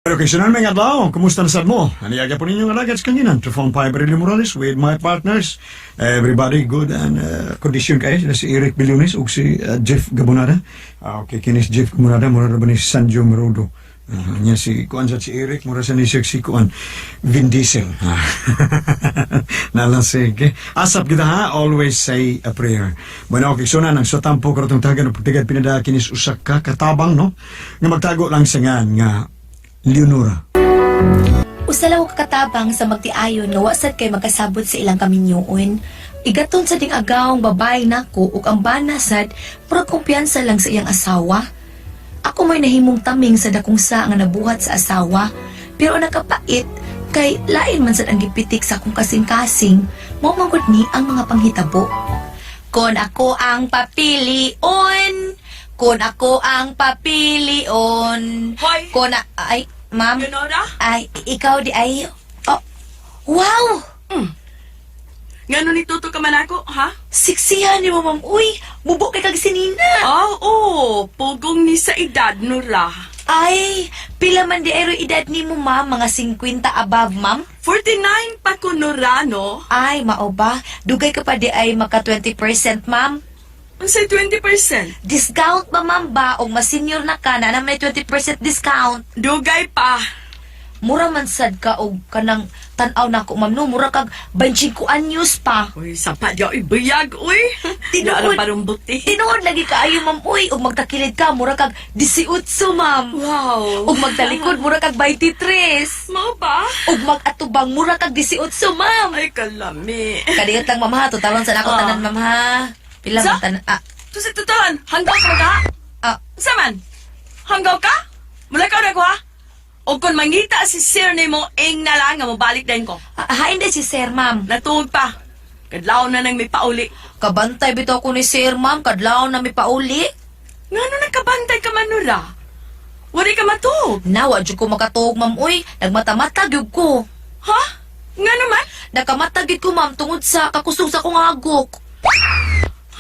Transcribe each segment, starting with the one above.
Pero occasional may adlaw, kumusta na sad mo? Aniyaga po ninyo nga agad sa kanginan. Trifon Fibril Morales with my partners. Everybody good and condition kayo. Sila si Eric Biliones ug si Jeff Gabonada. Okay, kinis Jeff Gabonada, mura na ba ni Sanjo Merudo. Niya si Kuan sa si Eric, mura sa ni si Kuan Vin Diesel. Nalasig. Asap kita ha, always say a prayer. Bueno, okay, so na, nang sotampo karatong tagan, pagtigad pinada kinis usak ka, katabang, no? Nga magtago lang sa nga Leonora. Usalaw kakatabang sa magtiayon nga wasad kay magkasabot sa ilang kaminyoon. Igaton sa ding agawang babae nako ug ang banasad pero kumpiyansa lang sa iyang asawa. Ako may nahimong taming sa dakong sa nga nabuhat sa asawa, pero nakapait kay lain man sad ang gipitik sa akong kasing-kasing, mao manggod ni ang mga panghitabo. Kon ako ang papilion, kon ako ang papilion. Hoy! Kon ay, ma'am. Leonora? Ay, ikaw di ay... Oh, wow! Ngano ni tuto ka man ako, ha? Siksihan ni mo, ma'am. Uy, bubo kay kag sinina. Oo, pugong ni sa edad, Nora. Ay, pila man di aero edad ni mo, ma'am? Mga 50 above, ma'am? 49 pa ko, Nora, no? Ay, mao ba? Dugay ka pa di ay maka 20%, ma'am? Ang say 20%. Discount ba, ma'am ba? O mas senior na ka na may 20% discount. Dugay pa. Mura man sad ka o kanang tanaw na ko, ma'am, no? Mura kag 25 anyos pa. Uy, sapat yaw ibiyag, uy. Tinuod. Naarang parang buti. Tinuod lagi kaayo, ma'am. Uy, ug magtakilid ka, mura kag 18, ma'am. Wow. Ug magtalikod, mura kag 23. Mau ba? Ug mag-atubang, mura kag 18, ma'am. Ay, kalami. Kadiyot lang, ma'am, ha. Tutalon sa nako tanan, ma'am, ha. Pila Sa? man tanan. Ah, Tusi tutulan, hanggaw ka ka? ah, Saman? Hanggaw ka? Mula ka na ko, ha? O kung mangita si sir ni mo, ing na lang nga mo balik din ko. hain din si sir, ma'am. Natuog pa. Kadlaw na nang may pauli. Kabantay bitaw ko ni sir, ma'am. Kadlaw na mi pauli. Nga no nagkabantay ka man, Nora? Wari ka matuog. Nawa, dyan ko makatuog, ma'am. Uy, nagmatamatag yun ko. Ha? Nga naman? Nakamatagid ko, ma'am, tungod sa kakusog sa kong agok.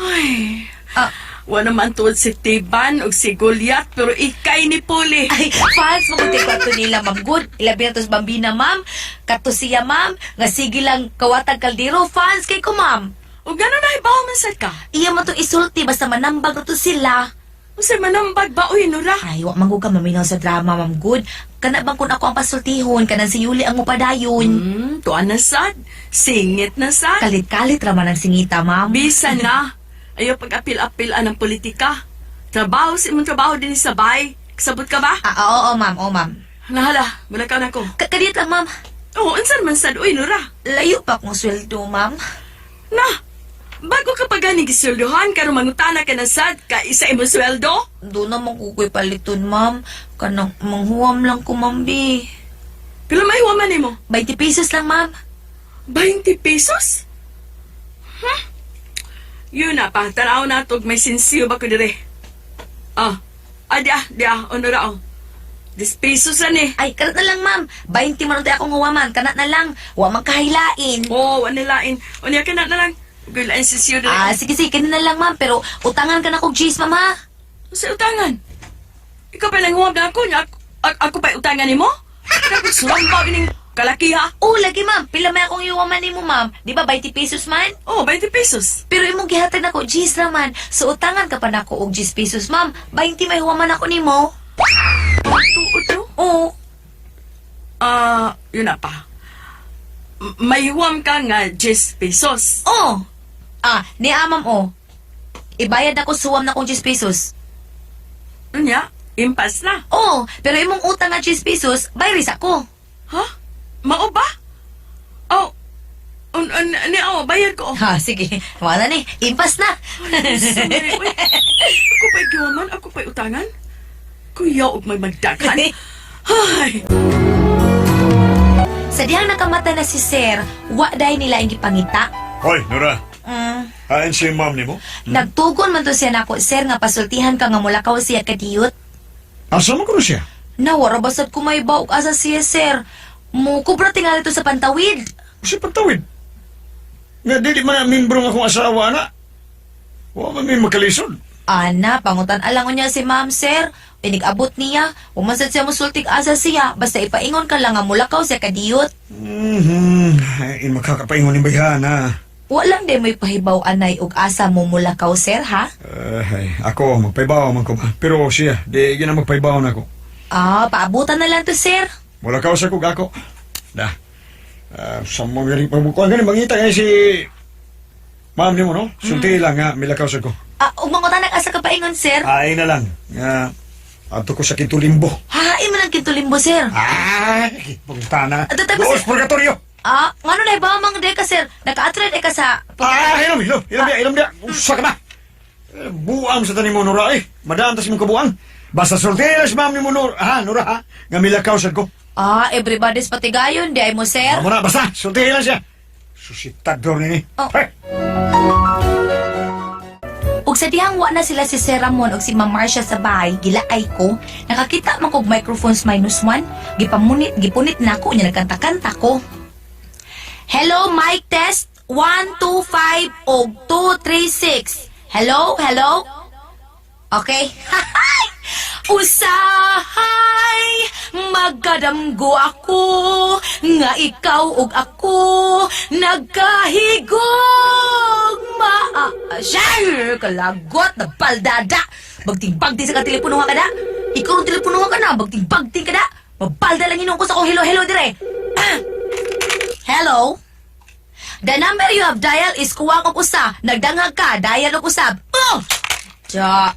Ay, Ah, wala man tuod si Tiban o si Goliath, pero ikay ni Puli. ay, fans, mabuti ko ato nila, ma'am. Good. Ilabi na to sa bambina, ma'am. Kato siya, ma'am. Nga sige lang kawatag kaldero. Fans kay ko, ma'am. O gano'n na ibaw man sad ka? Iya mo itong isulti, basta manambag na to sila. O sa manambag ba, uy, Nora? Ay, wak manggo ka maminaw sa drama, ma'am. Good. Kana bang kung ako ang pasultihon, kanang si Yuli ang mupadayon. Tuan na sad. Singit na sad. Kalit-kalit raman ang singita, ma'am. Bisan na. Ayaw pag-apil-apilan ng politika. Trabaho si mong trabaho din sa bay. Kasabot ka ba? Oo, ma'am. Oo, ma'am. Nahala, wala ka na ko. Kadit lang, ma'am. Oo, ansan man sad, uy, Nora? Layo pa akong sweldo, ma'am. Na, bago ka pa ganing gisulduhan, karo mangutana ka na sad, ka isa imo sweldo? Doon naman kukoy paliton, ma'am. Kanang manghuwam lang ko, ma'am, bi. Pila may huwaman mo? 20 pesos lang, ma'am. 20 pesos? Huh? Yun na pa, tanaw na to, may sinsiyo ba ko dire? Dia, onora, 10 pesos lang eh. Ay, kanat na lang, ma'am. 20 man tayo akong huwaman. Kanat na lang. Huwag magkahilain. Oo, wanilain. Unya ka na lang. Gulaan sinsiyo dire. Sige, kanina na lang, ma'am. Pero utangan ka na kong cheese, ma'am, ha? Sa utangan? Ikaw pa lang huwag na ako, ako pa utangan ni mo? Tapos sumpa kining kalaki ha? Oo, lagi, ma'am. Pila may akong iwaman ni mo, ma'am. Di ba, 20 pesos man? Oo, 20 pesos. Pero imong gihatag na ko, cheese naman. So, utangan ka pa na ko og 10 pesos, ma'am. 20 may huwaman ako ni mo. Tuod to? Oo. Yun na pa. May huwam ka nga 10 pesos. Oo. Ni ma'am, ibayad ako suwam na kong 10 pesos. Unya, impas na. Oo, pero imong utang nga 10 pesos, bayris ako. Ha? Mao ba? Bayad ko. Sige. Wala ni. Impas na. Sorry, uy. Ako pa'y giwaman, ako pa'y utangan. Kuya, og may magdaghan. Ay! Sa dihang nakamata na si Sir, wa dahi nila ang gipangita. Hoy, Nora. Mm. Hain si ma'am ni mo? Nagtugon man to siya nako, Sir, nga pasultihan ka nga mulakaw siya kadiyot. Asa mo ko na siya? Nawara basad ko may baog asa siya, Sir. Mukubra tingali to sa pantawid. Si pagtawid. Nga, di man na membro ng akong asawa na. Huwag man may makalisod. Ana, pangutan alang niya si ma'am, sir. Pinig-abot niya. Umasad siya musultik asa siya. Basta ipaingon ka lang nga mulakaw siya kadiyot. Ay, makakapaingon ni bayhana. Walang di mo'y pahibaw anay ug asa mo mulakaw, sir, ha? Ay, ako, magpaibaw man ko ba? Pero siya, di gina magpaibaw na ko. Ah, paabutan na lang to, sir. Wala ka sa kog ako. Da. Sa mga galing pagbukuan, ganun, mangita ngayon si... Ma'am ni mo, no? Sulti lang nga, milakaw sa ko. Umangutan asa ka paingon, sir. Ay na lang. Ato ko sa Kitulimbo. Hahain mo ng kintulimbo, sir. Ay, puntana. Tapos- Doos purgatorio. Ngano na ba mang de ka, sir? Naka-atred ka sa... Ilom dia. Usa ka na. Buang sa tanim mo, Nora, eh. Madaan tas mong kabuang. Basta sultiras, ma'am ni mo, Nora, ha? Nga milakaw sa ko. Everybody's patigayon, di ay mo, sir. Amo na, basta, sultiras siya. Susitador ni. Oh. Hey! Ug sa dihang wa na sila si Sir Ramon ug si Ma'am Marcia sa bahay, gilaay ko, nakakita man kog microphones -1, gipunit na ako nya nagkanta-kanta ko. Hello, mic test 1 2 5 ug 2 3 6. Hello. Okay. Usahay magkadamgo ako nga ikaw ug ako nagkahigog Share kalagot na baldada bagting-bagting sa kateleponuha ka da ikaw ang teleponuha ka na bagting-bagting ka da mabalda lang inong ko sa kong hello dire. Hello. The number you have dialed is kuwang og usa nagdangag ka dial og usab. Ja.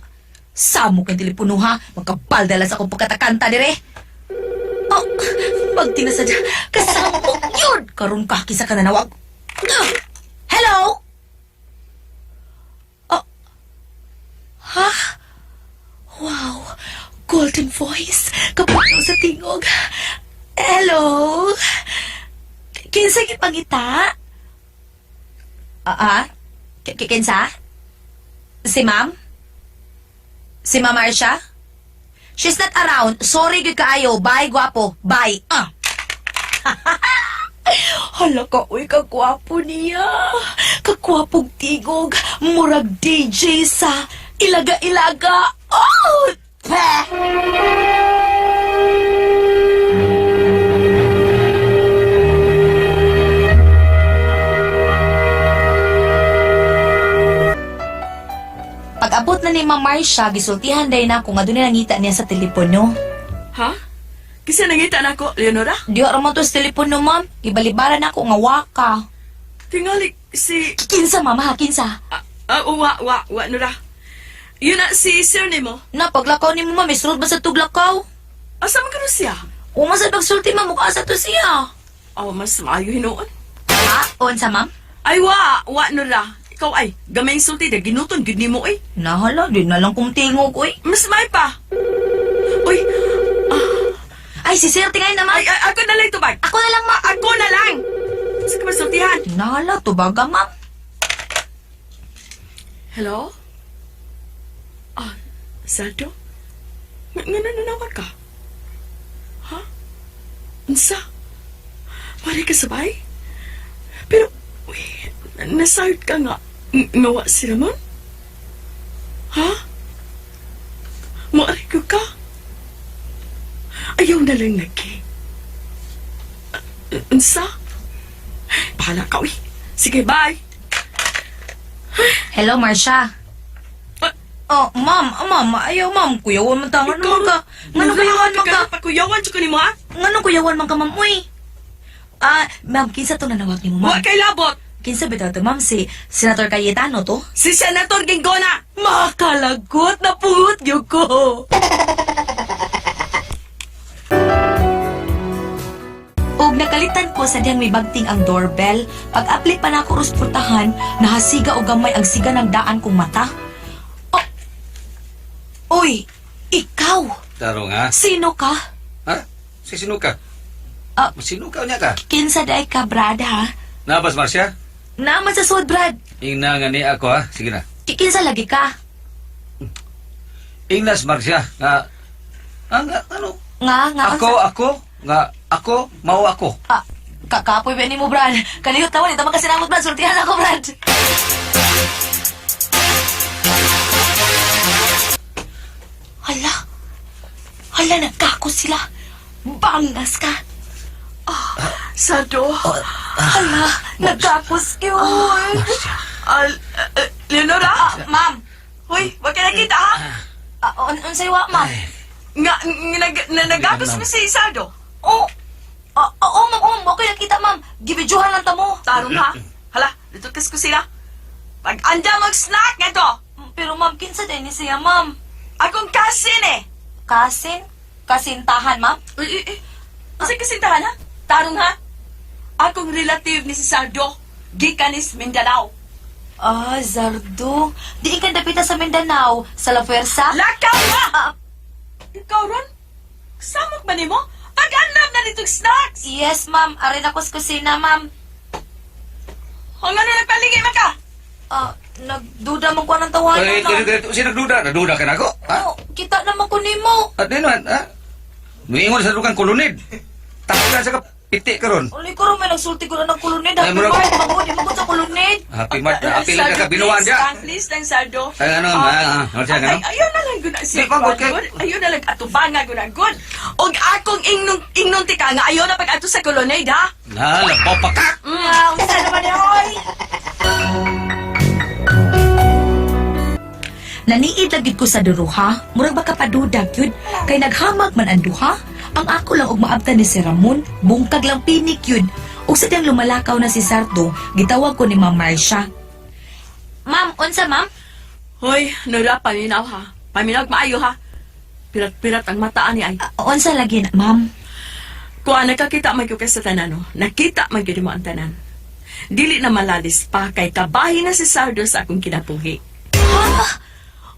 Samo kang teleponuha, magkabalda lang sa akong pagkatakanta dire. Pagti na sadya, kasabog yun! Karun ka, kisa ka nanawag. Hello? Ha? Wow, golden voice, kapatid sa tingog. Hello? Kinsa gipangita? Kinsa? Si ma'am? Si Ma'am Marcia? She's not around. Sorry, good kaayo. Bye, guwapo. Bye. Hala ka, uy, kagwapo niya. Kagwapong tigog. Murag DJ sa ilaga-ilaga. Oh! Peh! Pag-abot na ni Ma'am Marcia, gisultihan day na ako nga doon nangita niya sa telepono. Ha? Kasi nangita na ako, Leonora? Diyo ramon to sa telepono, ma'am. Ibalibaran na ako nga waka. Tingali si... Kinsa, ma'am, ha? Kinsa? Wa, Nora. Yun na si Sir Nemo. Na, paglakaw ni mo, ma'am, isulod ba sa tuglakaw? Asa man ka siya? Umasad pagsulti, ma'am, mukha sa to siya. Mas maayo hinoon. Ha? Unsa, ma'am? Ay, wa, Nora. Ikaw ay, gamay sulti na ginuton, gid nimo ay. Nahala, di na lang kong tingog, uy. Mas may pa. Uy, Ay, si Sir, tingay naman. ay, ako na lang tubag. Ako na lang, ma'am. Ako na lang. Sa ka masultihan. Nahala, tubaga, ma'am. Hello? Saldo? Nga nanawag ka? Ha? Unsa? Mari ka sabay? Pero, nasahod ka nga. Ngawa si Ramon? Ha? Maari ko ka? Ayaw na lang lagi. Unsa? Bahala ka, uy. Sige, bye. Hello, Marcia. Ma'am, ayaw, ma'am. Kuyawan man ta. Ngano ka? Ngano kuyawan man ka? Pakuyawan siya ko ni mo, ha? Ngano kuyawan man ka, ma'am, uy? Ma'am, kinsa to nanawag ni mo, Wa ma'am? kay labot. Kinsa bitaw to, ma'am? Si Senator Cayetano to? Si Senator Gingona. Makalagot na pugot yung ko. Og nakalitan ko sa diyang may bagting ang doorbell. Pag-aplik pa na ako ruspurtahan, nahasiga o gamay ang siga ng daan kong mata. Uy, ikaw! Taro nga. Sino ka? Ha? Sino ka? Sino ka niya ka? Kinsa day ka, Brad, ha? Nabas, Marcia? Naman sa suod, Brad. Ingna nga ni ako, ha? Sige na. Kinsa lagi ka? Ingnas, Marcia. Nga, ano? Nga, Ako, mau ako. Kakapoy ba ni mo, Brad? Kalihot naman, ito magkasinamot, Brad. Sultihan ako, Brad. Hala, nagkako sila. Bangas ka. Sardo. Hala, nagkakos yun. Leonora? Ma'am, Hoy, wag ka nakita ha? unsay wa, ma'am? Nagapos mo si Sardo? Oo, ma'am, okay nakita, ma'am. Gibidyohan lang tamo. Tarong ha? Hala, lutukas ko sila. Pag-anda mag-snack nga to. Pero ma'am, kinsa din ni siya, ma'am? Akong cousin eh. Kasintahan, ma'am? Kasi kasintahan ha? Tarong ha? Akong relative ni si Sardo. Gikanis Mindanao. Zardo. Di ka dapita sa Mindanao, sa La Fuerza? Lakaw ha! Ikaw ron? Samok ba ni mo? Pag-anlap na nitong snacks! Yes, ma'am. Arin ako sa kusina, ma'am. Ang ano nagpalingi man ka? Nagduda mo ko ng tawanan, Ay, ma'am. sino nagduda? Nagduda ka na ako? Ha? Kita naman ko nimo. At din man, ha? Nuingon sa lukang kulunid. Takot na sa kapiti ka ron. Uli ko rin may nagsulti ko na ng kulunid. Ay, Happy mura- Mart, magod, magod sa kulunid. Happy Mart, happy lang ka kabinuan please, dyan. please lang, Sardo. Ay, ano, ano siya, ano? Ayaw na lang guna siya. Di, pagod kay- Ayaw na lang atubanga guna good. Og akong ingnon tika nga, ayaw na pag-ato sa kolonid, ha? Lapaw pa ka! Unsa naman ni Hoy? Naniid lagi ko sa duruha, murag baka padudag yun, kay naghamag man ang duha. Ang ako lang og maabtan ni si Ramon, bungkag lang pinik yun. Ug sadyang lumalakaw na si Sardo, gitawag ko ni Ma'am Marcia. Ma'am, unsa ma'am? Hoy, nura, paminaw ha. Paminaw maayo ha. Pirat-pirat ang mataan ni ay. Unsa lagi na, ma'am? Kuha nakakita man ko kay sa tanan, no? Nakita man gyud mo ang tanan. Dili na malalis pa kay kabahin na si Sardo sa akong kinabuhi. Ha?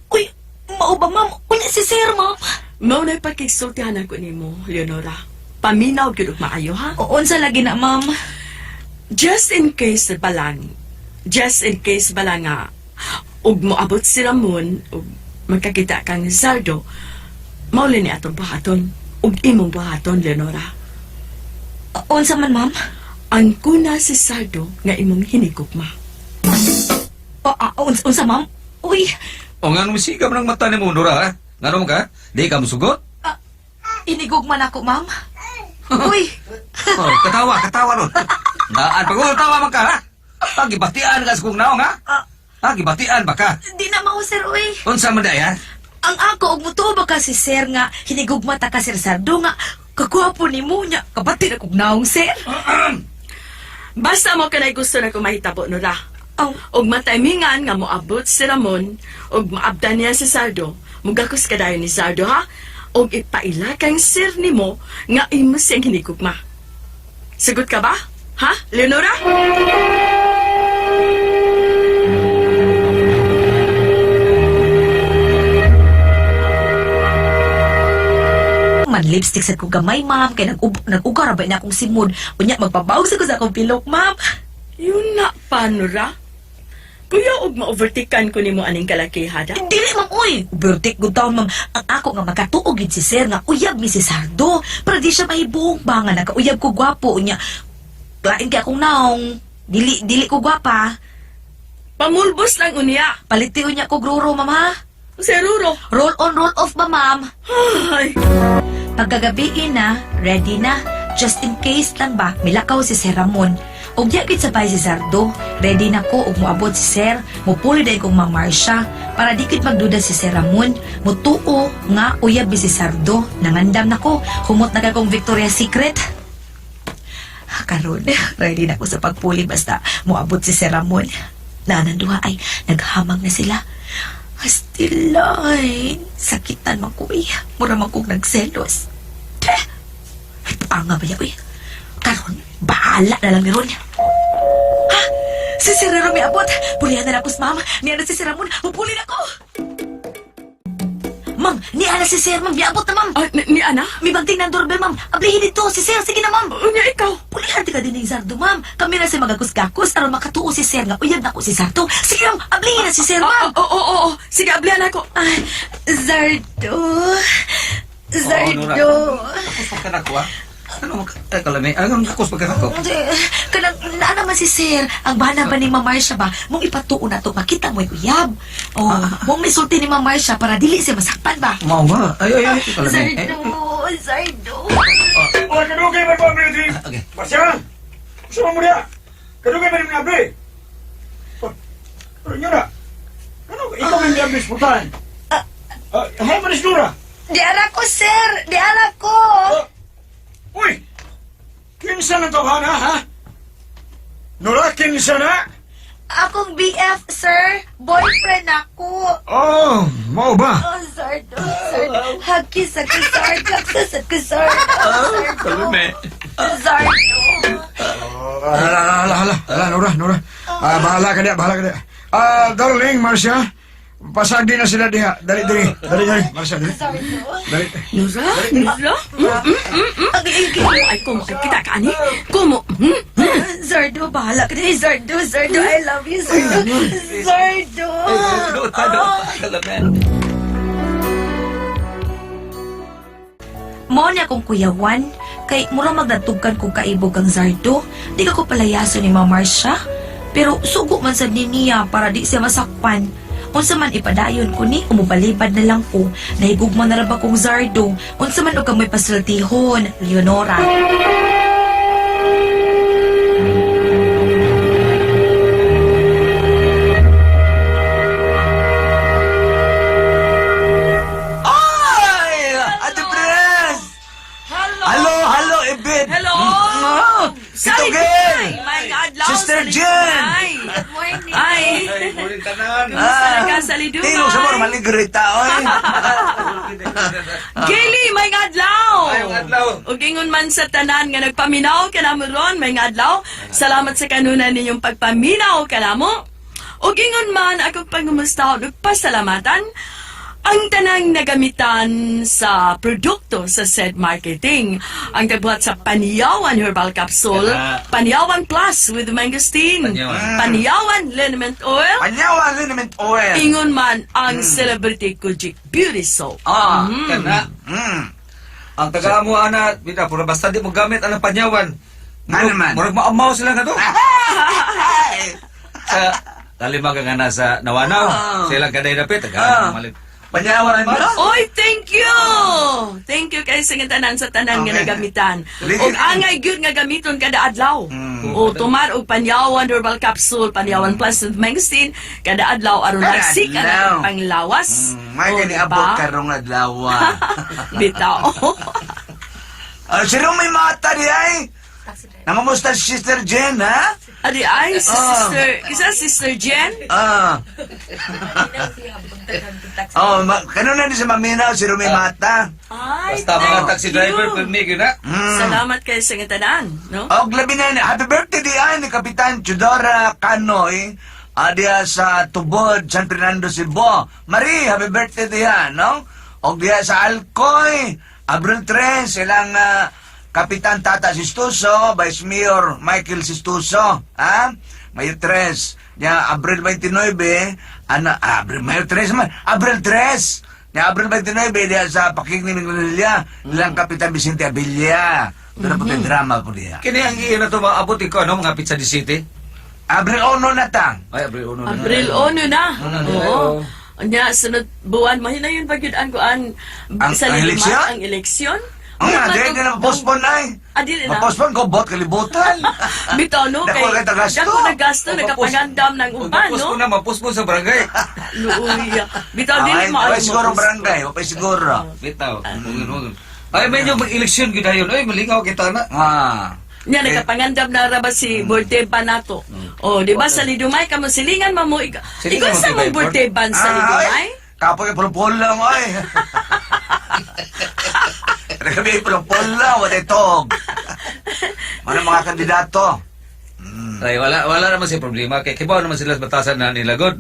Uy, mao ba ma'am? Unya si Sir, ma'am? Mao na pagkisultihan ako nimo, Leonora. Paminaw gyud og maayo ha. Unsa lagi na, ma'am? Just in case bala nga ug moabot si Ramon ug magkakita kang Sardo, mauli ni atong buhaton ug imong buhaton, Leonora. Unsa man, ma'am? Ang kuna si Sardo nga imong hinigugma. Unsa, ma'am? Uy, O nga nung sigam ng mata ni mo, Nora, ha? Nga mo ka? Di ka musugot? inigugman ako, ma'am. Uy, Oh, katawa ron. Daan, pag-tawa man ka, ha? Gibatian ka sa kong naong, ha? Gibatian ba ka? di na mao, Sir, uy. Unsa man day, ha? Ang ako, og mutuo ba ka si Sir nga, hinigugma ta ka, Sir Sardo nga, kagwapo ni mo niya, kabati na kong naong, Sir. Basta mo kanay gusto na ko mahitabo, Nora. Oh, Og matimingan nga moabot si Ramon og maabdan niya si Sardo, mugakos kadayon ni Sardo ha, og ipaila kang sir nimo nga imo siyang hinigugma. Sagot ka ba? Ha, Leonora? man lipstick sa ko gamay, ma'am, kay nag-ugar ba na akong simod. Unya, magpabawag sa ko sa akong pilok, ma'am. Yun na pa, Nora. Kuya, og ma-overtakean ko nimo aning kalakihada. Dili, ma'am, uy. Bertik good taon, ma'am. Ang ako nga magkatuogid si Sir nga uyab mi si Sardo. Para di siya mahibuong ba nga nagkauyab ko gwapo. Unya, lain kay akong naong. Dili ko gwapa. Pamulbos lang unya. Paliti unya ko gruro, ma'am, ha? Seruro. Roll on, roll off ba, ma'am? Ay, Pagkagabiin na, ready na. Just in case lang ba, milakaw si Sir Ramon. Og yakit sabay si Sardo, ready na ko og moabot si Sir, mupuli dahil kong Ma'am Marcia, para dikit magduda si Sir Ramon, mutuo nga uyab si Sardo, nangandam na ko, humot na kong Victoria's Secret. Karon, ready na ko sa pagpuli basta moabot si Sir Ramon. Nananduha ay naghamang na sila. Hastilay, sakitan man ko eh. Mura man kong nagselos. Ay, panga ba yan, Karon, bahala na lang ni Ron. Ha? Si Sir Ramon may abot. Pulihan na lang ko, ma'am. Niya na si Sir Ramon. Mupuli na ko. Ma'am, niya na si Sir, ma'am. Biabot na, ma'am. ni Ana? May bagting ng doorbell, ma'am. Ablihin dito. Si Sir, sige na, ma'am. Unya ikaw. Pulihan ka din ng Sardo, ma'am. Kami na si magakus-gakus aron makatuo si Sir nga uyab na ko si Sardo. Sige, ma'am. Ablihin na si Sir, ma'am. Oo. Sige, ablihan ako. Ay, Zardo. Nora. Zardo. Tapos ka na ko, ha? Ano kalami? Ano kakos pagkakato? Kanang naa naman si Sir. Ang bana ba ni Ma'am Marcia ba? Mong ipatuon na to, makita mo uyab. O, mong misulti ni Ma'am Marcia para dili siya masakpan ba? Mao ba? Ay, kalami. Sardo. Oh, kadugay ba ba, Military? Okay. Marcia! Gusto mo niya? Kadugay ba ni Abri? Pero nyo na. Ano? Ikaw ang Abri Sultan. Hay, manis Nora. Di ara ko, Sir. Di ara ko. Uy! Kinsa na to, Hana, ha? Nora, kinsa na? Akong BF, Sir. Boyfriend ako. Oh, mau ba? Oh, Sardo. Sardo. Hagkis ako, Sardo. Hagkis ako, Sardo. Kalami. Sardo. Hala, Nora. Bahala ka diya. Darling, Marcia, pasagi na sila diha. Dali, Marcia, dali. Dali. Nura? Ay, kumo, kita ka ani? Kumo, Sardo, bahala ka na. Sardo, I love you, Sardo. Sardo. Kalami. Mo niya kong kuyawan, kay mura magdatugkan kong kaibog ang Zardo. Di ka ko palayaso ni Ma'am Marcia. Pero sugo man sa niya para di siya masakpan. Unsa man ipadayon ko ni, umubalibad na lang ko. Nahigugma na raba kong Zardo. Unsa man o kang may pasultihon, Leonora. Ay! Ate Pres! Hello, Ebit! Hello! Ito, girl! My God, Laos! Sister Jen! Good morning. Ay! Kumusta ka sa liduman? Tino, sa mga maligrita, oy! Gili, may ngadlaw! Ay, ngadlaw. Ug ingon man sa tanan nga nagpaminaw ka namo ron, may ngadlaw. Salamat sa kanunan ninyong pagpaminaw ka namo. Ug ingon man ako pangumusta ug pasalamatan ang tanang nagamitan sa produkto sa said marketing. Ang kagbuhat sa Paniyawan Herbal Capsule, Paniyawan Plus with Mangosteen, Paniyawan. Paniyawan Liniment Oil, Panyawa liniment oil! ingon man ang Celebrity Kojic Beauty Soap. Kana. Ang taga mo ana, bida pura basta di mo gamit ang panyawan. Ano man? Murag maamaw sila nga to. Sa kalima ka nga nasa Nawanaw. Sila kaday dapit taga malit. Panyawa mo? Oy, thank you! Thank you kay sa tanan sa tanan nga Okay. nagamitan. Lige- Og angay gyud nga gamiton kada adlaw. O tumar og Panyawan Herbal Capsule, Panyawan Plus with Mangosteen kada adlaw aron Kada nagsik ka adlaw. na panglawas. May O, kaniabot diba? karong adlaw. Bitaw. Sino may mata di ay? Nangamusta si Sister Jen, ha? Adi ay si Sister Jen. Kanuna ni sa maminaw, sino may mata? Ay, Basta mga thank taxi you. driver permi gyud na. Salamat kay sa tanan, no? Og labi na happy birthday di ay ni Kapitan Chudora Canoy. Diya sa Tubod, San Fernando, Cebu. Marie, happy birthday diya, no? Og diya sa Alcoy, Abril 3, silang Kapitan Tata Sistuso, Vice Mayor Michael Sistuso, ha? Mayo 3. Diya, Abril 29, Mayo 3 man, Abril 3. Diya, Abril 29, diya sa Pakig ni Minglanilla, nilang Kapitan Vicente Abilia. Doon po drama po diya. Kini ang iyo na to maabot ko no mga Pizza di City. Abril 1 na tang. Ay Abril 1 na. Abril 1 na. Oo. Oo. Anya, sunod buwan, mahina yun ba yun ang sa ang lima, eleksyon? ang eleksyon? Ang nga, dahil na na-postpone na eh. Di na. Ma-postpone ko, bot kalibutan. Bitaw, no? Dako kay tagasto. Dako nagasto, nagkapagandam ng uban, Mapus no? ko na, mapus mo sa barangay. Luuya. Bitaw, di Ay, mo wala siguro barangay, wala siguro. Bitaw. Huwag. Ay, medyo mag-eleksyon gid ayon. Ay, malingaw kita na. Nya, nagkapangandam na raba si Borteba nato. O, di ba sa Lidumay, kamo silingan mo Silingan Ikaw mo, sa Tibay, mong Borteban sa Lidumay? Kapoy pulpul lang, ay. Kami pulpul lang, wala itog. Ano mga kandidato? Ay, wala naman si problema. Kaya kibaw naman sila sa batasan na nilagod.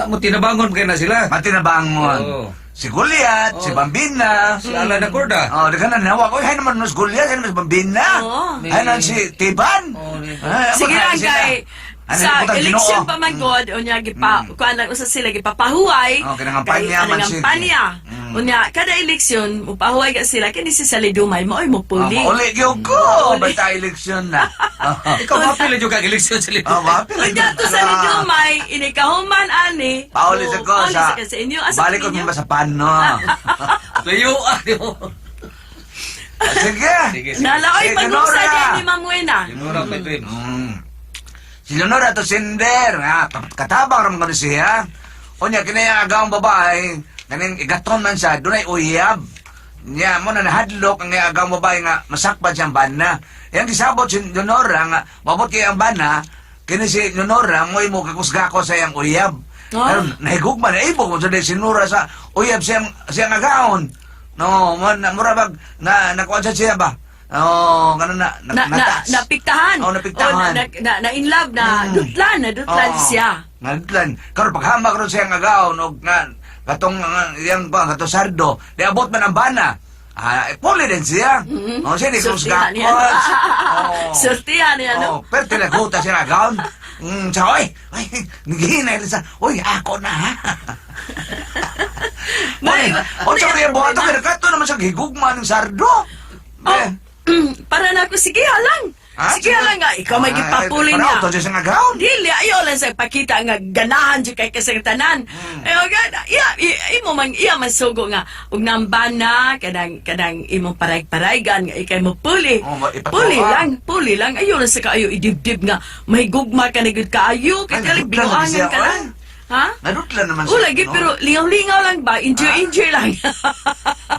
Muti na bangon kayo na sila. Mati na bangon. Oo. Si Goliath, si Bambina. Si Ala na Korda. Oh, di ka na nawa ko. Hay naman mas Goliath, hay naman si Bambina. Oo. Hay naman si Tiban. Sige lang kay sa eleksyon pa man god o niya gipa kuan lang usa sila gipapahuway Oh, kinangampanya man ang sige. kampanya Unya, kada eleksyon, upahuay ka sila, kini si Salidumay mo, ay mo puli. Mauli gyud ko. Basta eleksyon na. Ikaw mapila juga ang eleksyon sa libo. Mapila Unya, to Salidumay, inikahuman, ani. Paulit ako Paulit sa... ka sa inyo. Asa Balik ko inyo? mo sa pano. Layo mo. Sige. Sige, sige. Nalaoy, Sige, pag-usa Nora. din ni Mamuena. Sinura, may twin. Si Leonora to Sinder, nga, katabang ram ko siya. O niya, kinaya agawang babae, ganing igaton man siya, dunay uyab. Niya, mo na nahadlok ang agawang babae nga, masakpan siyang bana. Yang gisabot si Leonora nga, mabot kay ang bana, kini si Leonora, mo kakusga ko sa iyang uyab. Pero nahigugman, ibog mo sa sinura sa uyab siyang agawon. No, murabag, nakuha siya ba? Oo, ganun Napiktahan. Oo, napiktahan. Na in love, na dutlan siya. Nagdlan. Karon paghambak ron siyang agaw, og nga, katong, yang ba, katong sardo, di abot man ang bana. Puli din siya. O, siya di krus Sortihan niya. gakos. Oo. Sortihan niya, no? Oo, pero tinaguta siya agaw. Siya, oy, naghihinay rin sa, oy, ako na, ha? Oy, o, siya kaya buhato, kaya kato naman siya higugman ng sardo. Eh, Para na ako, sige halang. Sige halang nga, ikaw may gipapuli niya. Para ito siya agaw. Dili, ayaw lang sa pakita nga ganahan siya kay kasangtanan. Imo man, iya man sugo nga, ug nambana, kadang imong parayg-paraygan, nga ikay mo puli. Puli lang, ayaw lang sa kaayo idibdib nga, may gugma ka na gud kaayo, kay kalig binuangan ka lang. Ha? Nadutlan naman O lagi, pero lingaw-lingaw lang ba? Enjoy lang.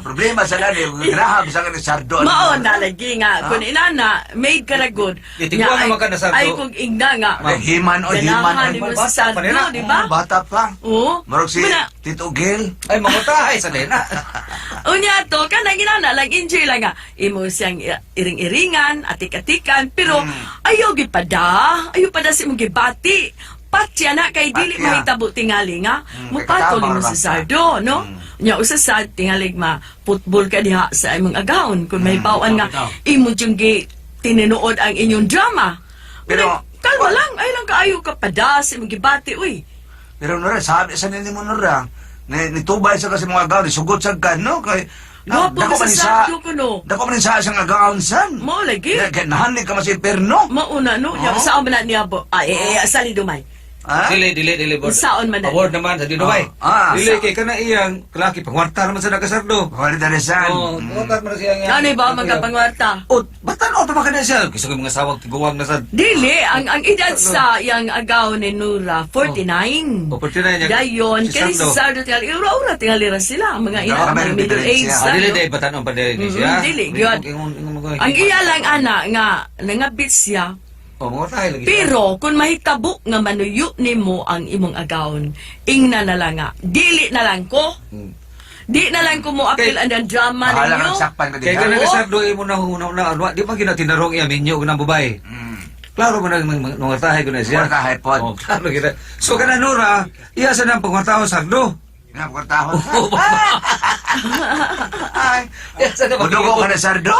Problema sa lani, graham sa kanil sardo. Mao na lagi nga. Kung inana, made ka na good. Itigwa naman ka na sardo. Ay, kung ingda nga. Himan o Ganahan himan. ni mo sa sardo, di ba? Bata pa. Oo. Marog si Muna, Tito Gil. Ay, mamutahay sa dena. unya to, kanang inana, lang enjoy lang nga. Imo siyang iring-iringan, atik-atikan, pero ayaw gipada. Ayaw pada si mong gibati. Patya na kay dili Patya. mahitabo tingali nga. Kay Mupatol katabang mo sa ra. sardo, no? Nya usa sad tingali ma football ka diha sa imong agawon kung may bawaan nga imo jung gi tininuod ang inyong drama. Pero- kalma lang, ay lang kaayo ka pada sa imong gibati, uy. Pero Nora, sabi sa nini mo Nora, nitubay sa kasi mga agaw, nisugot sa kan, no? Kay, Guwapo ka sa sardo ko, no? Dako man sa siyang agawon san. Mo lagi. Nahanli ka mas perno. Mauna no, nya Oh. saan man na niya sali dumay. Ha? Dili. Board. Saon man na. Award naman sa Dinubay. Dili, kay ka na iyang kalaki, pangwarta naman sa nakasardo. Wali dali san. Oo, pangwarta naman siya nga. Ano ba magkapangwarta? O, batan o pa na siya? Gusto ko yung mga sawag tiguwang na sa... Dili, ang edad sa yang agaw ni Nura, 49. O, 49 niya. Dayon, Si kaya si Sardo. Sardo tingali, ura-ura tingali ra sila, ang mga ina, Dako mga may middle age difference Ah, dili, sa, dili, batan o pa dili siya. Dili, yun. Ang iya lang, ana, nga, nangabit siya, O, mangwartahay lagi siya. pero kung mahitabo nga manuyo nimo ang imong agawon, ingna na lang nga, dili na lang ko, di na lang ko mo apil ang drama Bahala ninyo. kang sakpan ka Kaya din. ka nakasardo, imo na, di ba ginatinarong iya minyo ng babae? Klaro mo na mangwartahay ko na siya. Mangwartahay po. O, klaro kita. So, ka na, Nora, iya sa nang pangwartaho sardo. Napagkatahon. Ay, Iya sa nang Mudugo ka na sardo?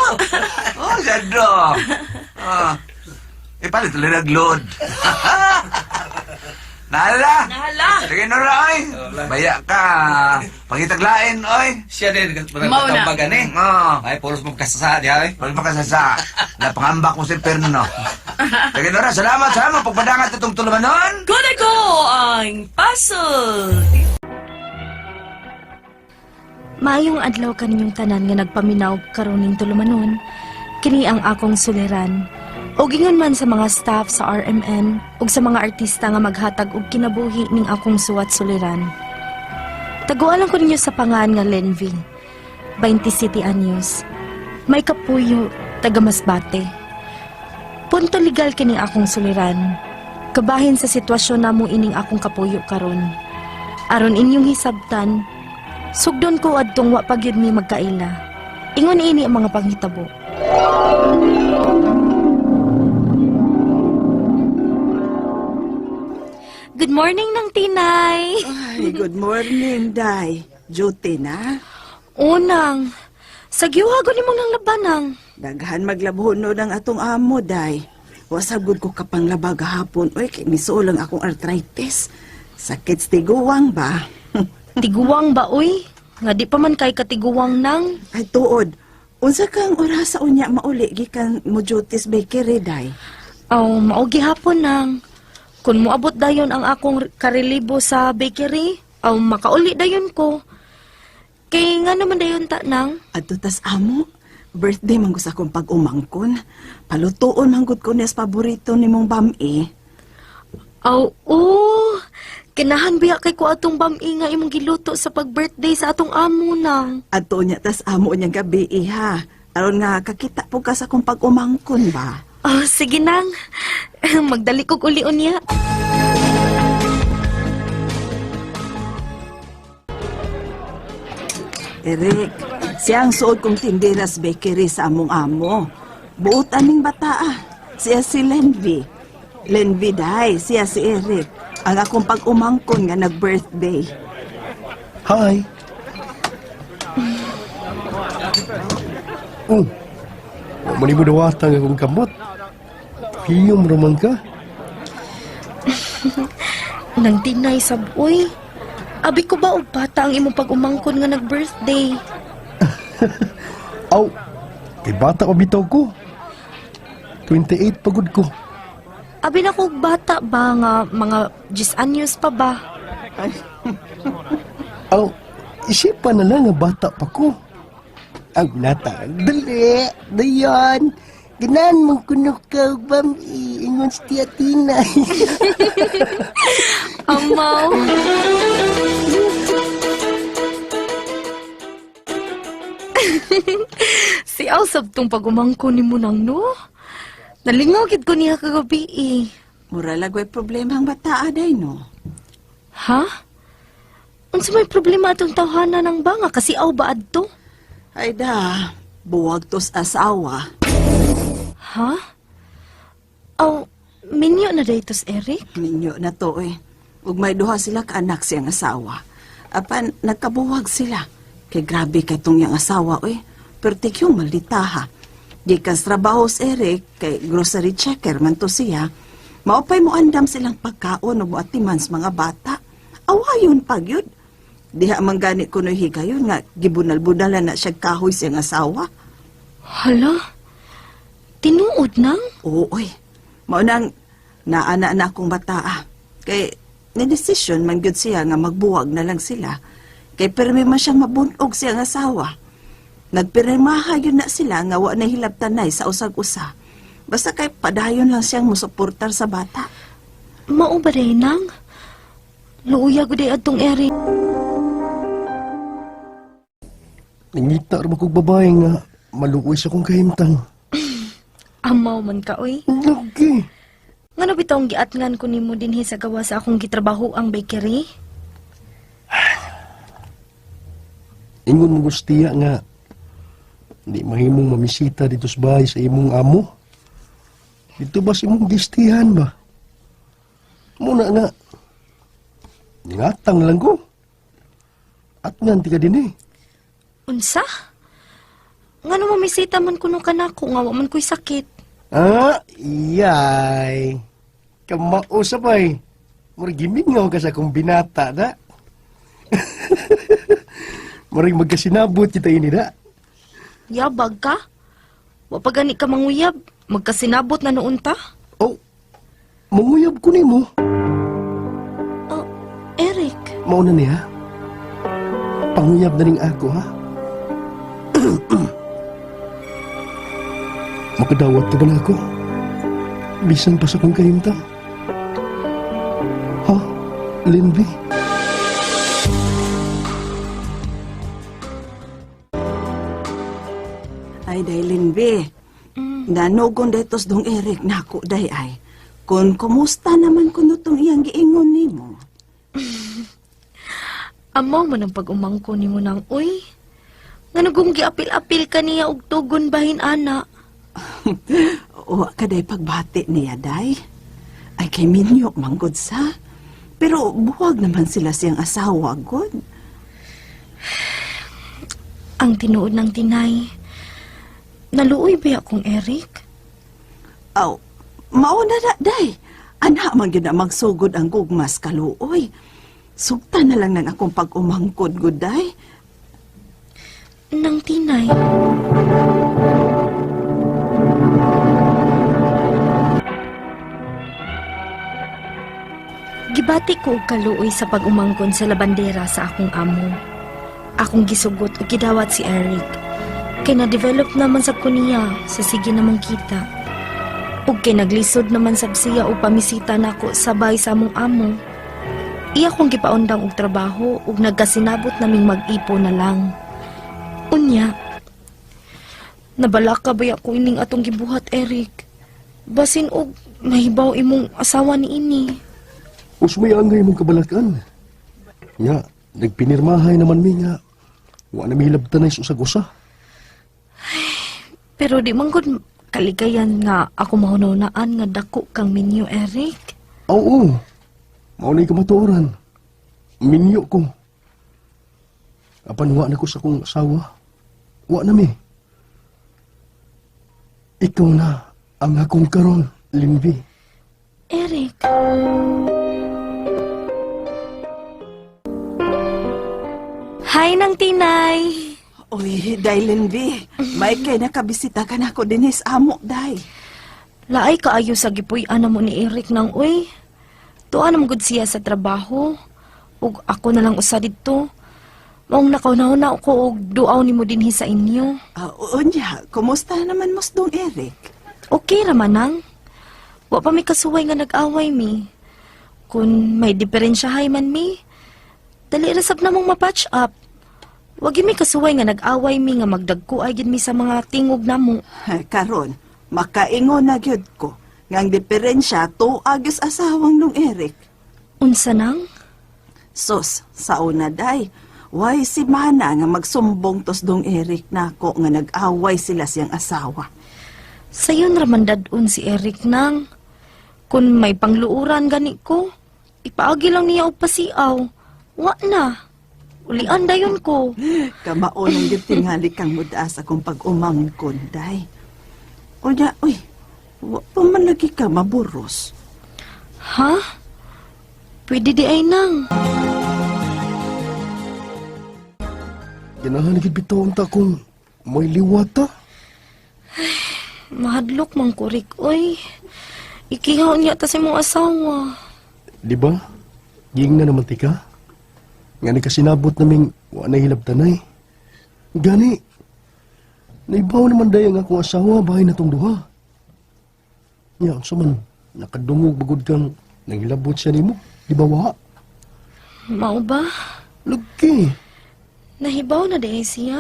Oh, sardo. Ipalit ulit naglod. Nahala. Nahala. Sige Nora, oy. Baya ka. Pangitaglain, oy. Siya din, Mauna. tambagan eh. Oo. Ay, pulos mo kasasa diya eh. Pag makasasa, napangambak mo si Perno. Sige Nora, salamat sa mo. Pagpadangat itong tulumanon. Kuna ko ang puzzle. Maayong adlaw kaninyong tanan nga nagpaminaw karuning tulumanon, kini ang akong suliran. Og ingon man sa mga staff sa RMN ug sa mga artista nga maghatag og kinabuhi ning akong suwat suliran. Tagualan ko ninyo sa pangan nga Lenvy, 27 anyos. May kapuyo, taga Masbate. Punto legal kini akong suliran. Kabahin sa sitwasyon namo ining akong kapuyo karon. Aron inyong hisabtan, sugdon ko adtong wa pagyud mi magkaila. Ingon ini ang mga panghitabo. Good morning nang tinay. Ay, good morning, Day. Duty na. Unang, sa giwago nimo ng labanang. Daghan maglabhono ng atong amo, Day. Wasagod ko kapang labag hapon. Uy, kay misulang akong arthritis. Sakit sa tiguwang ba? Tiguwang ba, uy? Nga di pa man kay katiguwang nang. Ay tuod, unsa kang oras sa unya mauli gikan mo Jutis Bakery day? Aw, maugi hapon nang. Kung moabot dayon ang akong karelibo sa bakery, aw makauli dayon ko. Kay nga naman dayon ta nang. Adto tas amo, birthday man sa akong pag-umangkon. Palutuon man gud ko nes paborito nimong bami. Aw, kinahan biya kay ko atong bami nga imong giluto sa pag-birthday sa atong amo nang. Adto nya tas amo nya gabi ha. Aron nga kakita po ka sa akong pag-umangkon ba? Oh, sige nang. Magdali ko uli unya. Eric, siyang suod kong tinderas bakery sa among amo. Buot aning bata Siya si Lenvy. Lenvy day, siya si Eric. Ang akong pag-umangkon nga nag-birthday. Hi. Wa man mo dawatang akong kamot. Hiyom raman ka. Nang tinay saboy. Abi ko ba og bata ang imong pag-umangkon nga nag-birthday? Aw, kay bata pa bitaw ko. 28 pagod ko. Abi na ko og bata ba nga mga 10 anyos pa ba? Aw, isipan na lang nga bata pa ko. Ang nata, dali, dayan. Ganan mong kunok ka, bami, ingon si Tia Tina. Amaw. Si Ausab tong pag-umangkon ni mo nang no? Nalingaw gid ko niya kagabi eh. Mura lagway problema ang bata day no? Ha? Unsa may problema atong tawhana ng banga kasi aw ba adto? Ay da, buwag tos asawa. Ha? Aw, minyo na daytos Eric? Ninyo na to Ug may duha sila ka anak siyang asawa. Apan nagkabuwag sila. Kay grabe kay tong yang asawa Pertikyong maldita ha. Gikas trabaho si Eric kay grocery checker man to siya. Maupay mo andam silang pagkaon o buatiman sa mga bata. Awayon pagyud. Diha man gani kuno higayon nga gibunal-bunalan na siya kahoy siyang asawa. Hala? Tinuod nang? Oo, mao nang naana na akong bata Kay nidesisyon man gyud siya nga magbuwag na lang sila. Kay permi man siyang mabunog siyang asawa. Nagpirmaha yun na sila nga wa na hilabtanay sa usag-usa. Basta kay padayon lang siyang musuportar sa bata. Mao ba day nang? Luuya ko day adtong Eric. Nangita rin akong babae nga maluoy sa kong kahimtang. Amaw man ka oy. Okay. Ngano bitong giatngan ko nimo dinhi sa gawa sa akong gitrabaho ang bakery? Ingon mo gustiya nga di mahimong mamisita dito sa bahay sa imong amo. Dito ba sa imong gistihan ba? Muna nga. Ningatang lang ko. At nganti ka din Unsa? Ngano mamisita man kuno kanako nga wa man ko'y sakit. Iyay. Kamao sabay. Murgimingaw ka sa kong binata na. Maring magkasinabot kita ini na. Yabag ka? Wa pa gani ka manguyab. Magkasinabot na noon ta? Oh, manguyab ko ni mo. Oh, Eric. Mauna niya. Panguyab na ning ako, ha? Makadawat to ba na ako? Bisan pa sa kong kahimtang. Ha? Lindy? Ay, day Linby. Nanugon detos dong Eric nako day ay. Kung kumusta naman kuno tong iyang giingon nimo? Amaw man ang pag-umangko nimo nang uy. Ngano kung giapil-apil ka niya og tugon bahin ana? O kaday pagbati niya day. Ay kay minyo manggod sa. Pero buwag naman sila siyang asawa god. Ang tinuod ng tinay. Naluoy ba akong Eric? Aw, mauna na day. Anak man gyud na magsugod ang gugmas kaluoy. Sugta na lang ng akong pag-umangkod good day. Nang tinay. Gibati ko og kaluoy sa pag-umangkon sa labandera sa akong amo. Akong gisugot o gidawat si Eric. Kay na-develop naman sa kuniya sa sige namong kita. Ug kay naglisod naman sab siya o pamisita nako sabay sa among amo. Iya kong gipaundang og trabaho ug nagkasinabot naming mag-ipo na lang. Unya, nabalaka ba ako ining atong gibuhat, Eric? Basin og mahibaw imong asawa ni ini. Usmay angay mong kabalakan. Nga, nagpinirmahay naman mi nga. Wa na mihilabtan na usag-usa. Pero di man gud kaligayan nga ako mahunahunaan nga dako kang minyo, Eric. Oo. Maunay kamatuoran. Minyo ko. Apan wa na ko sa kong asawa. Wa na mi. Ikaw na ang akong karon, Linvi. Eric. Hi, Nang Tinay. Uy, Daylin V, may kay nakabisita ka na ko dinis amo, Day. Laay kaayo sa gipuy-an mo ni Eric nang uy. Tuan mo gud siya sa trabaho. Ug ako na lang usa didto. Maong nakauna ko og duaw nimo dinhi sa inyo. Unya, kumusta naman mos dong Eric? Okay ra man nang. Wa pa mi kasuway nga nag-away mi. Kung may diferensyahay man mi, dali ra sab namong ma-patch up. Wag mi kasuway nga nag-away mi nga magdagko ay gid mi sa mga tingog namo. Karon, makaingon na gyud ko. Ngang diferensya to agis asawang nung Eric. Unsa nang? Sus, sa una, Day, why si Mana nga magsumbong tos dong Eric nako nga nag-away sila siyang asawa. Sayon raman dadun si Eric nang. Kung may pangluuran gani ko, ipaagi lang niya og pasiaw. Wa na. Ulian dayon ko. Kamaunong gyud tingali kang mudaas akong pag-umangkon, Day. Unya, uy, wa pa man lagi ka maburos. Ha? Pwede di ay nang. Ganahan gid bitaw ta kung may liwata. Mahadlok mang kurik, oy. Ikihaw niya ta sa mong asawa. Di ba? Ging na naman tika. Nga ni kasinabot naming wa na hilabtanay. Gani. Naibaw naman dayang akong asawa bahay na tong duha. Nya, unsa man nakadungog bagod kang nangilabot siya nimo. Di ba wa? Mao ba? Lagi. Nahibaw na di siya.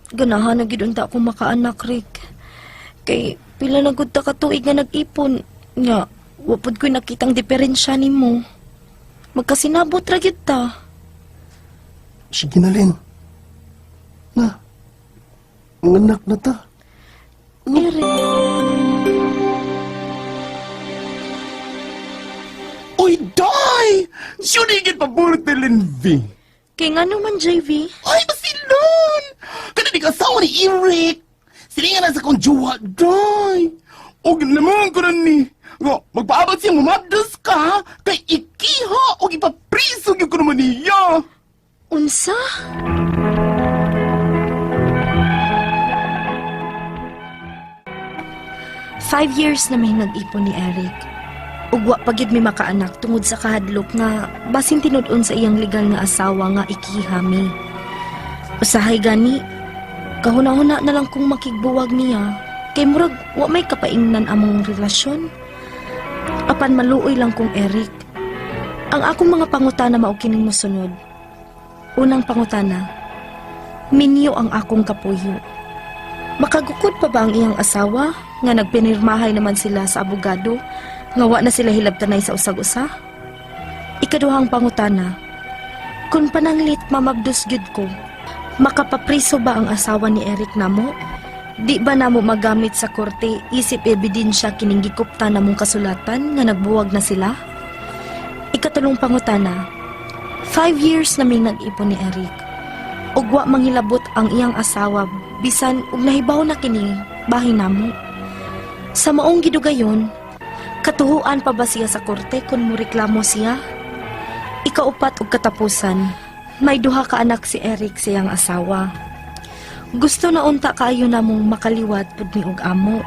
Ganahan na gid unta akong makaanak, Rick. Kay pila na gud ta ka tuig nga nag-ipon. Nga, wapod ko'y nakitang diferensya nimo. Magkasinabot ra gyud ta. Sige na, Lin. Na. Ang anak na ta. Eric. Uy, Day! Sunigin paborot ni Linvi. Kay nga naman, JV. Ay, basilon! Kada di kasawa ni Eric. Silingan na sa kong jowa, Day. Og naman ko na ni. Nga, magpaabot siyang mamabdos ka. Kay ikiha og ipapriso yung ko naman niya. Unsa? Five years na may nag-ipon ni Eric. Ugwa pagid mi makaanak tungod sa kahadlok nga basin tinud-on sa iyang legal nga asawa nga ikihami. Usahay gani, kahuna-huna na lang kung makigbuwag niya. Kay murag wa may kapaingnan among relasyon. Apan maluoy lang kong Eric. Ang akong mga pangutana mao kining mosunod. Unang pangutana, minyo ang akong kapuyo. Makagukod pa ba ang iyang asawa nga nagpinirmahay naman sila sa abogado nga wa na sila hilabtanay sa usag-usa? Ikaduhang pangutana, kung pananglit mamabdos gyud ko, makapapriso ba ang asawa ni Eric namo? Di ba namo magamit sa korte isip ebidensya kining gikupta namong kasulatan nga nagbuwag na sila? Ikatulong pangutana, 5 years naming nag-ipon ni Eric. Ug wa manghilabot ang iyang asawa bisan ug nahibaw na kini bahin namo. Sa maong gidugayon, katuhuan pa ba siya sa korte kung mureklamo siya? Ikaupat ug katapusan, May duha ka anak si Eric siyang asawa. Gusto na unta kaayo na mong makaliwat pud mi og amo.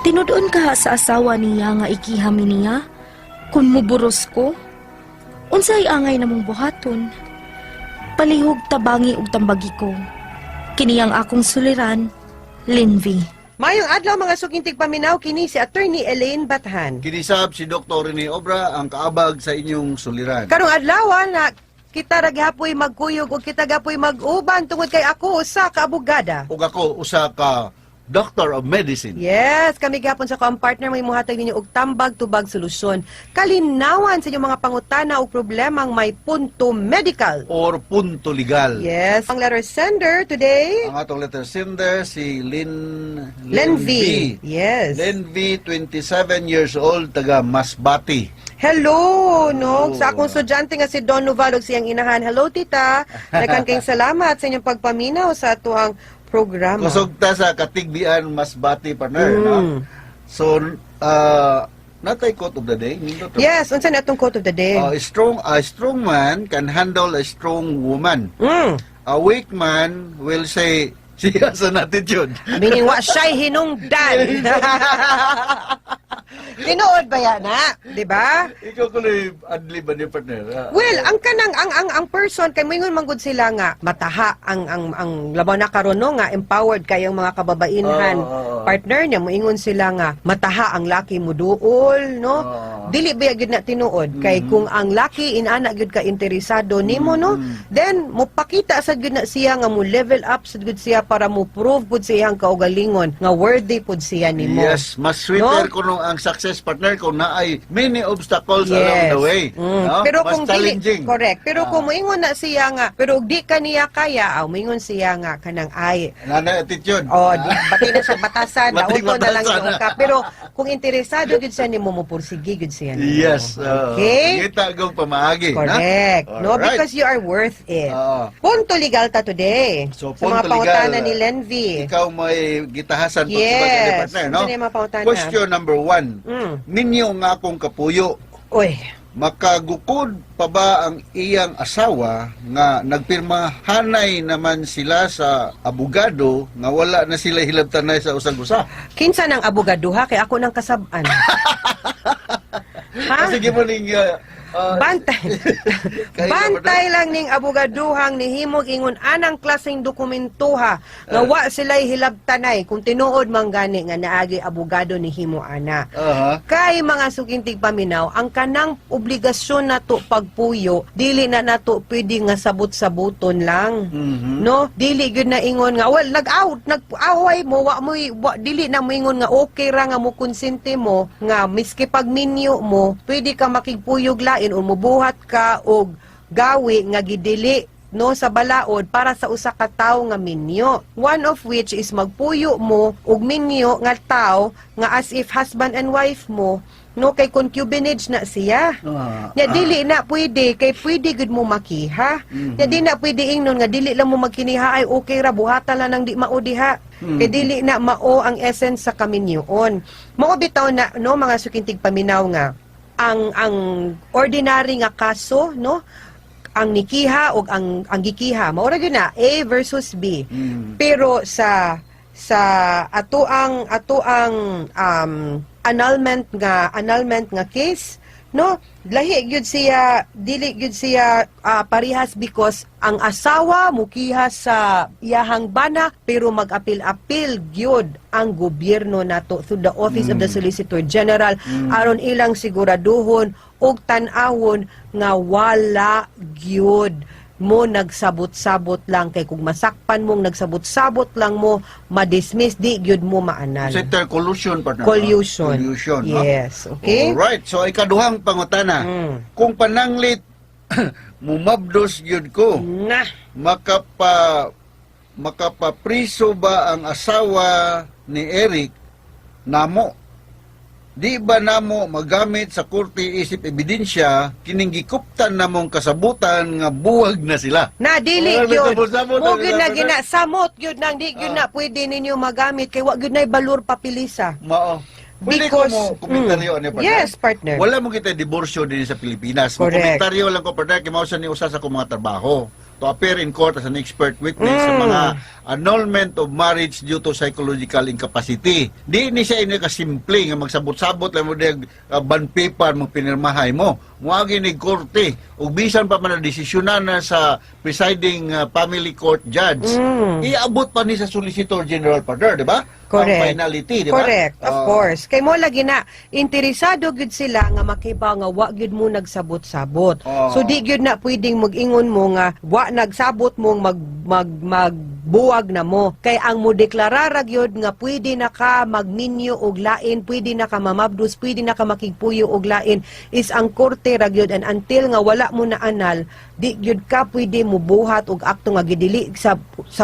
Tinudoon ka sa asawa niya nga ikihami niya? Kung muburos ko? Unsay angay na mong buhaton? Palihog tabangi og tambagi ko. Kiniyang akong suliran, Linvy. Mayong adlaw mga sukintig paminaw kini si Attorney Elaine Bathan. Kinisab si Dr. Rene Obra ang kaabag sa inyong suliran. Karong adlaw na kita raghapoy magkuyog o kita gapoy mag-uban tungod kay ako usa ka abogada. Ug ako usa ka Doctor of Medicine. Yes, kami gapon sa kong partner may muhatag ninyo og tambag tubag solusyon. Kalinawan sa inyong mga pangutana o problemang may punto medical. Or punto legal. Yes, ang letter sender today, Ang atong letter sender si Len V. Yes. Len V, 27 years old, taga Masbati. Hello, no? Sa akong estudyante nga si Don Novalog siyang inahan. Hello, tita. Nagkan kayong salamat sa inyong pagpaminaw sa atuang programa. Kusog ta sa Katigbian Masbati, partner. No? So, natay quote of the day. Nindot, Yes, unsa na atong quote of the day? A strong man can handle a strong woman. A weak man will say, siya sa natin yun. Meaning, wa siya'y hinungdan. Tinuod ba yan, ha? Di ba? Ikaw ko na adli ba ni partner? Well, ang kanang ang person kay moingon manggod sila nga mataha ang labaw na karon no, nga empowered kayong mga kababainhan. Partner niya moingon sila nga mataha ang laki mo duol, no? Dili ba gyud na tinuod kay kung ang laki inana gyud ka interesado nimo, no? Then mopakita sa gyud na siya nga mo level up sa gyud siya para mo prove pud sa iyang kaugalingon nga worthy pud siya nimo. Yes, mas sweeter No? ko nung ang success partner ko na ay many obstacles along the way. No? Pero mas kung challenging. dili, correct. Pero kung moingon na siya nga, pero di ka niya kaya, moingon siya nga kanang ay. Nana attitude. Oh, di bati na siya batasan, Bating daoto na lang batasan. yung ka. Pero kung interesado gud siya nimo mo pursige gud siya nimo. Yes. Okay? Kita gong pamaagi. Correct. No, Alright. because you are worth it. Oo. Punto legal ta today. So, sa mga punto pangutana legal, ni Lenvy. Ikaw may gitahasan pag Yes. sabagay ni partner, no? Ano yung mga pangutana? Question number 1. Ninyo nga akong kapuyo, Uy. makagukod pa ba ang iyang asawa nga nagpirmahanay naman sila sa abogado nga wala na sila hilabtanay sa usag-usa? Kinsa ng abogaduha kay ako nang kasab-an. Ha? Sige mo ning Bantay. Bantay lang ning abogaduhang nihimog ingon anang klaseng dokumentuha nga wa sila'y hilabtanay kung tinuod man gani nga naagi abogado nihimo ana. Kay mga sukintig paminaw, ang kanang obligasyon nato pagpuyo dili na nato pwede nga sabot-sabuton lang. No, dili gyud na ingon nga well nag-away mo dili na mo ingon nga okay ra nga mo konsente mo nga miski pag minyo mo pwede ka makigpuyog lain o mubuhat ka og gawi nga gidili no sa balaod para sa usa ka tawo nga minyo. One of which is magpuyo mo og minyo nga tawo nga as if husband and wife mo no kay concubinage na siya. Nya dili na pwede kay pwede gud mo makiha. Nya di na pwede ingnon nga dili lang mo magkiniha ay okay ra buhatan lang nang di mao diha. Kay dili na mao ang essence sa kaminyoon. Mao bitaw na no mga sukintig paminaw nga ang ordinary nga kaso no ang nikiha o ang gikiha mao ra gyud na A versus B. Pero sa atoang annulment nga case no lahi gyud siya dili gyud siya parihas because ang asawa mukiha sa iyahang bana pero mag-apil-apil gyud ang gobyerno nato through the office of the Solicitor General aron ilang siguraduhon og tan-awon nga wala gyud mo nagsabot-sabot lang kay kung masakpan mong nagsabot-sabot lang mo ma-dismiss di gyud mo maanal. Sector collusion partner. Collusion. No? Yes, okay? Alright, so ikaduhang pangutana. Kung pananglit mumabdos gyud ko, Na. makapapriso ba ang asawa ni Eric namo? Di ba namo magamit sa korte isip ebidensya kining gikuptan namong kasabutan nga buwag na sila? Na dili Ah, gyud. sabot-sabot Mo na gyud na nila, ginasamot gyud nang di gyud na pwede ninyo magamit kay wa gyud nay balor papilisa. Mao. Pwede ko Because- mo komentaryo ano partner? Yes, partner. Wala mo kita diborsyo din sa Pilipinas. Correct. Komentaryo lang ko partner kay mao sa ni usa sa akong mga trabaho to appear in court as an expert witness sa mga annulment of marriage due to psychological incapacity. Di ni siya ini kasimple nga magsabot-sabot lang mo dig bond paper mo pinirmahay mo. Muagi ni korte ug bisan pa man na desisyonan na sa presiding family court judge. Iabot pa ni sa Solicitor General partner, di ba? Correct. Ang finality, di ba? Correct, of course. Kay mo lagi na interesado gyud sila nga makiba nga wa gyud mo nagsabot-sabot. Oh. So di gyud na pwedeng mag-ingon mo nga wa nagsabot mong magbuwag na mo. Kay ang mo deklarara gyud nga pwede na ka magminyo og lain, pwede na ka mamabdus, pwede na ka makigpuyo og lain is ang korte ra gyud, and until nga wala mo na anal, di gyud ka pwede mo buhat og akto nga gidili sa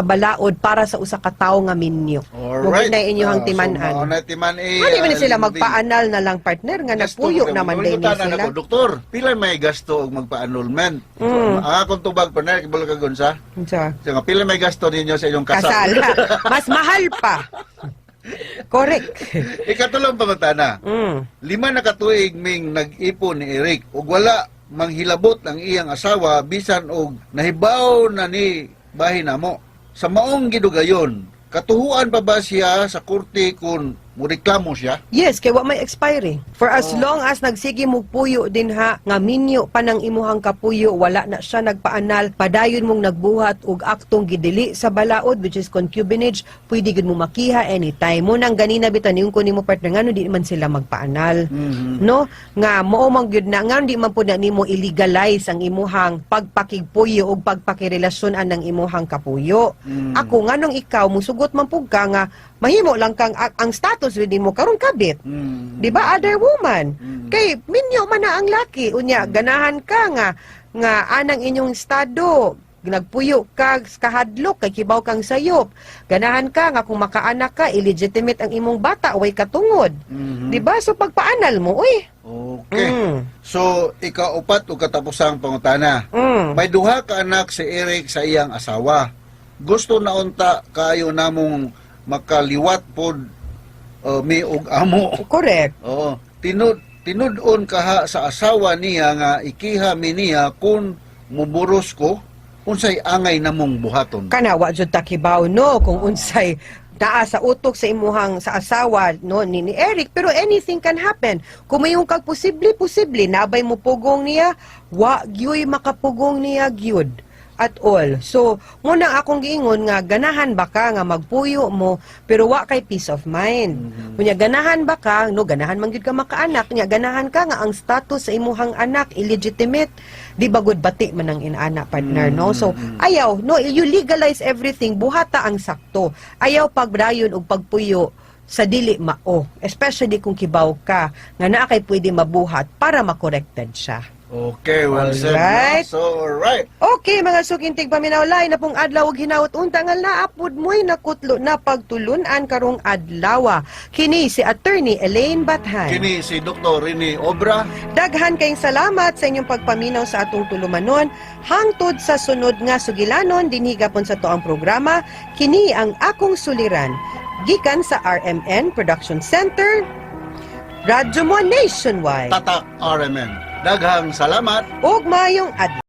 balaod para sa usa ka tawo nga minyo. Alright. Na inyong So, timanan. mauna timan Ano man sila magpaanal na lang partner nga nagpuyo naman din sila. Doktor, pila may gasto og magpa-annulment? Ang akong tubag partner kibul ka gunsa. Sa So, nga pila may gasto ninyo sa inyong kasal? kasal. Mas mahal pa. Correct. Ikatulong pamatana. 5 Mm. na katuig ming nag-ipon ni Eric ug wala manghilabot ang iyang asawa bisan og nahibaw na ni bahin namo. Sa maong gidugayon, katuhuan pa ba siya sa korte kung mureklamo siya? Yes, kay wa may expiry. For as long as nagsige mo puyo din ha, nga minyo pa ng imuhang kapuyo, wala na siya nagpaanal, padayon mong nagbuhat og aktong gidili sa balaod, which is concubinage, pwede gid mo makiha anytime. Mo nang ganina bitan yung kunin mo partner ngano di man sila magpaanal. No? Nga mao man gyud na ngano di man pud na nimo illegalize ang imuhang pagpakigpuyo og pagpakirelasyonan ng imuhang kapuyo. Ako nganong ikaw musugot man pug ka nga mahimo lang kang ang status with mo karon kabit. Di ba other woman? Kay minyo man na ang laki unya ganahan ka nga anang inyong estado nagpuyo ka kahadlok kay kibaw kang sayop. Ganahan ka nga kung makaanak ka illegitimate ang imong bata way katungod. Di ba? So pagpaanal mo, uy. Okay. So, ikaupat o katapusang pangutana. May duha ka anak si Eric sa iyang asawa. Gusto na unta kayo namong makaliwat pod mi og amo. Correct. Oo. Tinud-on kaha sa asawa niya nga ikiha mi niya kung muburos ko unsay angay namong buhaton. Kana wa jud takibaw no kung unsay naa sa utok sa imuhang sa asawa no ni Eric, pero anything can happen. Kung mayong kag posible nabay mo pugong niya, wa gyoy makapugong niya gyud at all. So, muna akong giingon nga ganahan ba ka nga magpuyo mo pero wa kay peace of mind. Kunya ganahan ba ka, no ganahan man gyud ka makaanak, nya ganahan ka nga ang status sa imuhang anak illegitimate, di ba good bati man ang inana partner no. So, ayaw no you legalize everything, buhata ang sakto. Ayaw pagdayon og pagpuyo sa dili mao, especially kung kibaw ka nga naa kay pwede mabuhat para makorrected siya. Okay, well said. Alright. No? So, alright. Okay, mga sukintig paminawlay na pong adlaw og hinawot unta nga naapod mo'y nakutlo na pagtulunan karong adlaw. Kini si Attorney Elaine Bathan. Kini si Dr. Rene Obra. Daghan kayong salamat sa inyong pagpaminaw sa atong tulumanon. Hangtod sa sunod nga sugilanon dinhi gapon sa toang programa, kini ang akong suliran. Gikan sa RMN Production Center, Radyo mo Nationwide. Tatak RMN. Daghang salamat. Ug mayong adlaw.